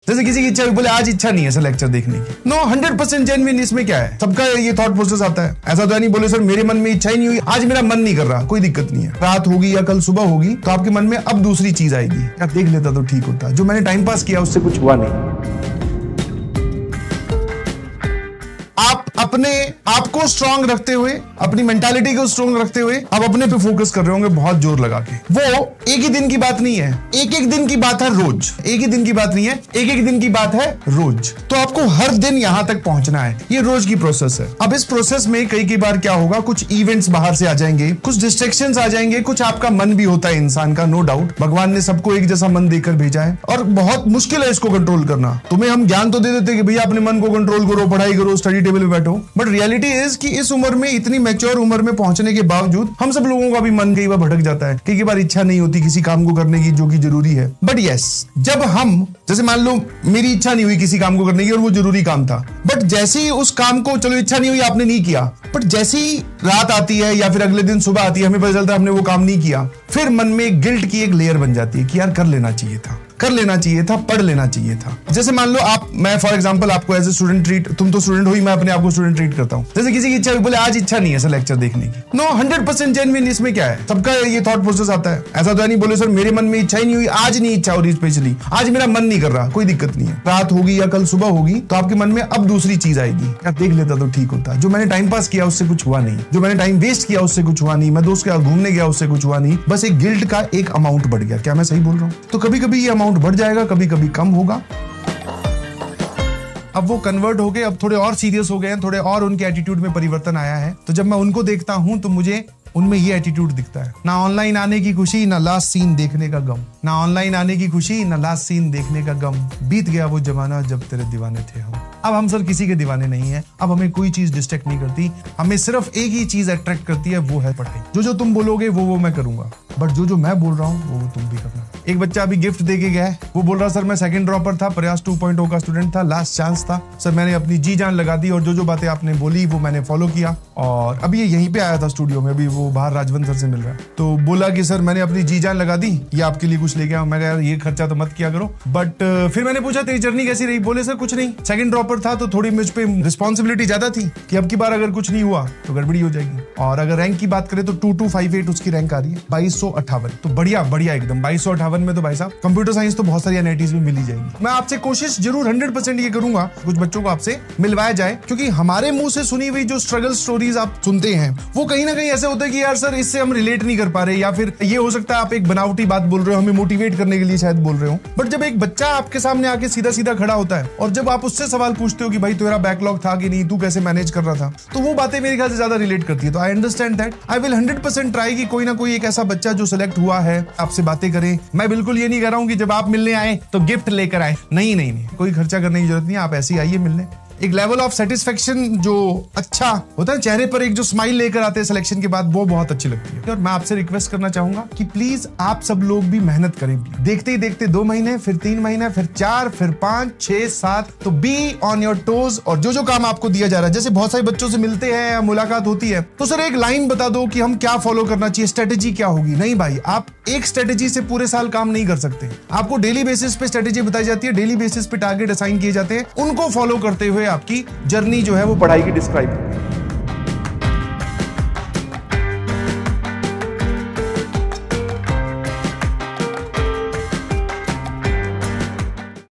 जैसे किसी की इच्छा बोले आज इच्छा नहीं है सर लेक्चर देखने की, नो 100% जेन्युइन। इसमें क्या है, सबका ये थॉट प्रोसेस आता है। ऐसा तो नहीं बोले सर मेरे मन में इच्छा ही नहीं हुई, आज मेरा मन नहीं कर रहा, कोई दिक्कत नहीं है, रात होगी या कल सुबह होगी तो आपके मन में अब दूसरी चीज आएगी, आप देख लेता तो ठीक होता, जो मैंने टाइम पास किया उससे कुछ हुआ नहीं। आप अपने आप को स्ट्रांग रखते हुए, अपनी मेंटालिटी को स्ट्रांग रखते हुए आप अपने पे फोकस कर रहे होंगे बहुत जोर लगा के। वो एक ही दिन की बात नहीं है, एक एक दिन की बात है रोज, एक ही दिन की बात नहीं है, एक एक दिन की बात है रोज। तो आपको हर दिन यहां तक पहुंचना है, ये रोज की प्रोसेस है। अब इस प्रोसेस में कई बार क्या होगा, कुछ इवेंट्स बाहर से आ जाएंगे, कुछ डिस्ट्रैक्शंस आ जाएंगे, कुछ आपका मन भी होता है इंसान का, नो डाउट। भगवान ने सबको एक जैसा मन देकर भेजा है और बहुत मुश्किल है इसको कंट्रोल करना। तुम्हें हम ज्ञान तो दे देते कि भैया अपने मन को कंट्रोल करो, पढ़ाई करो, स्टडी टेबल पे बैठो, बट रियलिटी इज कि इस उम्र में, इतनी मैच्योर उम्र में पहुंचने के बावजूद हम सब लोगों का भी मन कई बार भटक जाता है, कई बार इच्छा नहीं होती किसी काम को करने की जो कि जरूरी है। बट यस, जब हम, जैसे मान लो मेरी इच्छा नहीं हुई किसी काम को करने की और वो जरूरी काम था, बट जैसे ही उस काम को, चलो इच्छा नहीं हुई आपने नहीं किया, बट जैसे ही रात आती है या फिर अगले दिन सुबह आती है, हमें पता चलता है हमने वो काम नहीं किया, फिर मन में गिल्ट की एक लेयर बन जाती है कि यार कर लेना चाहिए था, कर लेना चाहिए था, पढ़ लेना चाहिए था। जैसे मान लो आप, मैं फॉर एग्जांपल आपको एज ए स्टूडेंट ट्रीट, तुम तो स्टूडेंट हो ही, मैं अपने आप को स्टूडेंट ट्रीट करता हूं। जैसे किसी की इच्छा बोले आज इच्छा नहीं है सर लेक्चर देखने की, नो 100% जेन्युइन। इसमें क्या है, सबका ये थॉट प्रोसेस आता है। ऐसा तो नहीं बोले सर मेरे मन में इच्छा ही नहीं हुई, आज नहीं इच्छा हो रही, स्पेशली आज मेरा मन नहीं कर रहा, कोई दिक्कत नहीं है, रात होगी या कल सुबह होगी तो आपके मन में अब दूसरी चीज आएगी, आप देख लेता तो ठीक होता, जो मैंने टाइम पास किया उससे कुछ हुआ नहीं, जो मैंने टाइम वेस्ट किया उससे कुछ हुआ नहीं, मैं दोस्त के साथ घूमने गया उससे कुछ हुआ नहीं, बस एक गिल्ट का एक अमाउंट बढ़ गया। क्या मैं सही बोल रहा हूँ? तो कभी कभी ये अमाउंट बढ़ जाएगा, कभी कभी कम होगा। अब वो कन्वर्ट हो गए, अब थोड़े और सीरियस हो गए हैं, थोड़े और उनके एटीट्यूड में परिवर्तन आया है। तो जब मैं उनको देखता हूं तो मुझे उनमें ये एटीट्यूड दिखता है, ना ऑनलाइन आने की खुशी, ना लास्ट सीन देखने का गम, ना ऑनलाइन आने की खुशी, ना लास्ट सीन देखने का गम, बीत गया वो जमाना जब तेरे दीवाने थे हम। अब हम सर किसी के दीवाने नहीं है, अब हमें कोई चीज डिस्ट्रैक्ट नहीं करती, हमें सिर्फ एक ही चीज अट्रैक्ट करती है, वो है पढ़ाई। जो तुम बोलोगे वो मैं करूंगा, बट जो मैं बोल रहा हूँ वो तुम भी करना। एक बच्चा अभी गिफ्ट देके गया है, वो बोल रहा सर मैं सेकंड ड्रॉपर था, प्रयास 2.0 का स्टूडेंट था, लास्ट चांस था सर, मैंने अपनी जी जान लगा दी और जो बातें आपने बोली वो मैंने फॉलो किया। और अभी ये यहीं पे आया था स्टूडियो में, अभी वो बाहर राजवंत सर से मिल रहा है, तो बोला कि सर मैंने अपनी जी जान लगा दी, ये आपके लिए कुछ लेके आया। मैं यार ये खर्चा तो मत किया करो, बट फिर मैंने पूछा तेरी जर्नी कैसी रही? बोले सर कुछ नहीं, सेकंड ड्रॉपर था तो थोड़ी मुझ पे रिस्पॉन्सिबिलिटी ज्यादा थी कि अब की बार अगर कुछ नहीं हुआ तो गड़बड़ी हो जाएगी। और अगर रैंक की बात करें तो 2258 उसकी रैंक आ रही है, 2258, तो बढ़िया एकदम। 2258 में तो भाई साहब कंप्यूटर साइंस तो बहुत सारी एनआईटीज में मिल ही जाएगी। मैं आपसे कोशिश जरूर 100% ये करूंगा कुछ बच्चों को आपसे मिलवाया जाए, क्योंकि हमारे मुंह से सुनी हुई जो स्ट्रगल स्टोरीज आप सुनते हैं वो कहीं ना कहीं ऐसे होता है कि यार सर इससे हम रिलेट नहीं कर पा रहे, या फिर ये हो सकता है आप एक बनावटी बात बोल रहे हो, हमें मोटिवेट करने के लिए शायद बोल रहे हो। बट जब एक बच्चा आपके सामने आके सीधा सीधा खड़ा होता है और जब आप उससे सवाल पूछते हो कि भाई तेरा बैकलॉग था कि नहीं, तू कैसे मैनेज कर रहा था, तो वो बातें मेरे ख्याल से ज्यादा रिलेट करती है। तो I understand that, I will 100% try कि कोई ना कोई एक ऐसा बच्चा जो सिलेक्ट हुआ है आपसे बातें करें। मैं बिल्कुल ये नहीं कह रहा हूं कि जब आप मिलने आए तो गिफ्ट लेकर आए, नहीं, कोई खर्चा करने की जरूरत नहीं, आप ऐसे ही आइए मिलने। एक लेवल ऑफ सेटिस्फेक्शन जो अच्छा होता है चेहरे पर, एक जो स्माइल लेकर आते हैं सिलेक्शन के बाद, वो बहुत अच्छी लगती है। और मैं आपसे रिक्वेस्ट करना चाहूंगा कि प्लीज आप सब लोग भी मेहनत करें। देखते ही देखते 2 महीने, फिर 3 महीने, फिर 4, फिर 5, 6, 7, तो बी ऑन योर टोज। और जो काम आपको दिया जा रहा है, जैसे बहुत सारे बच्चों से मिलते हैं या मुलाकात होती है, तो सर एक लाइन बता दो कि हम क्या फॉलो करना चाहिए, स्ट्रेटेजी क्या होगी। नहीं भाई, आप एक स्ट्रेटेजी से पूरे साल काम नहीं कर सकते, आपको डेली बेसिस पे स्ट्रेटेजी बताई जाती है, डेली बेसिस पे टारगेट असाइन किए जाते हैं, उनको फॉलो करते हुए आपकी जर्नी जो है वो पढ़ाई की डिस्क्राइब